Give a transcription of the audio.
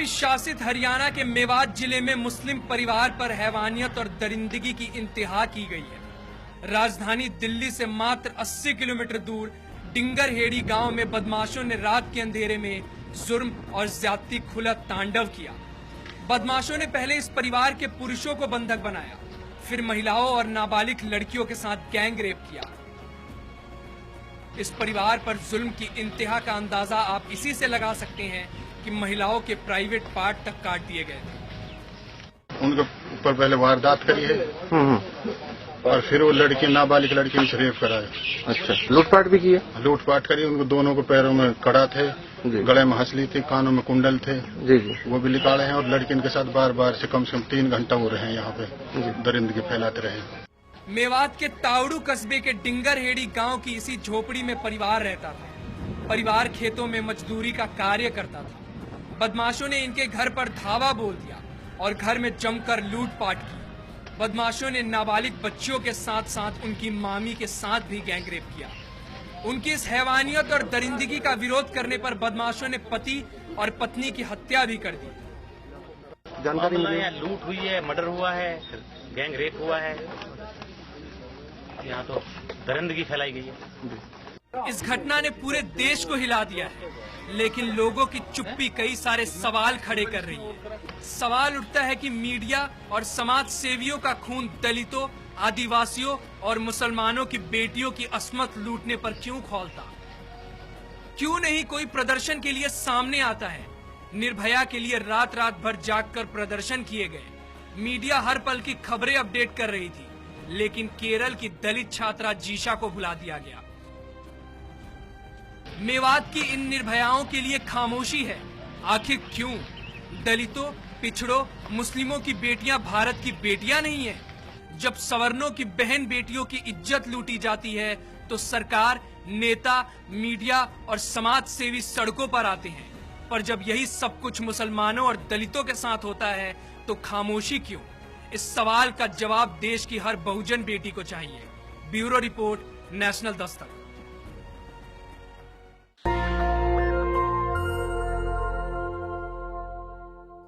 कांग्रेस शासित हरियाणा के मेवात जिले में मुस्लिम परिवार पर हैवानियत और दरिंदगी की इंतहा की गई है। राजधानी दिल्ली से मात्र 80 किलोमीटर दूर डिंगरहेड़ी गांव में बदमाशों ने रात के अंधेरे में जुर्म और ज्यादती खुला तांडव किया। बदमाशों ने पहले इस परिवार के पुरुषों को बंधक बनाया, फिर महिलाओं और नाबालिग लड़कियों के साथ गैंग रेप किया। इस परिवार पर जुल्म की इंतहा का अंदाजा आप इसी से लगा सकते हैं कि महिलाओं के प्राइवेट पार्ट तक काट दिए गए थे। उनके ऊपर पहले वारदात करी है और फिर वो लड़की नाबालिग लड़की ने रेप कराया। अच्छा, लूटपाट भी किया? लूटपाट करी। उनको दोनों को पैरों में कड़ा थे, गले में हंसली थी, कानों में कुंडल थे जी, वो भी निकाले हैं। और लड़की इनके साथ बार बार से कम 3 घंटा हो रहे हैं यहाँ पे दरिंदगी फैलाते रहे। मेवात के तावड़ू कस्बे के डिंगरहेड़ी गांव की इसी झोपड़ी में परिवार रहता था। परिवार खेतों में मजदूरी का कार्य करता था। बदमाशों ने इनके घर पर धावा बोल दिया और घर में जमकर लूटपाट की। बदमाशों ने नाबालिग बच्चियों के साथ साथ उनकी मामी के साथ भी गैंगरेप किया। उनकी इस हैवानियत और दरिंदगी का विरोध करने पर बदमाशों ने पति और पत्नी की हत्या भी कर दी। जानकारी मिली, लूट हुई है, मर्डर हुआ है, गैंग रेप हुआ है, यहाँ तो दरिंदगी फैलाई गई है। इस घटना ने पूरे देश को हिला दिया है, लेकिन लोगों की चुप्पी कई सारे सवाल खड़े कर रही है। सवाल उठता है कि मीडिया और समाज सेवियों का खून दलितों, आदिवासियों और मुसलमानों की बेटियों की अस्मत लूटने पर क्यों खौलता? क्यों नहीं कोई प्रदर्शन के लिए सामने आता है? निर्भया के लिए रात रात भर जागकर प्रदर्शन किए गए। मीडिया हर पल की खबरें अपडेट कर रही थी, लेकिन केरल की दलित छात्रा जीशा को भुला दिया गया। मेवात की इन निर्भयाओं के लिए खामोशी है। आखिर क्यों? दलितों, पिछड़ों, मुस्लिमों की बेटियां भारत की बेटियां नहीं है? जब सवर्णों की बहन बेटियों की इज्जत लूटी जाती है तो सरकार, नेता, मीडिया और समाज सेवी सड़कों पर आते हैं। पर जब यही सब कुछ मुसलमानों और दलितों के साथ होता है तो खामोशी क्यों? इस सवाल का जवाब देश की हर बहुजन बेटी को चाहिए। Bureau report, national Dastak.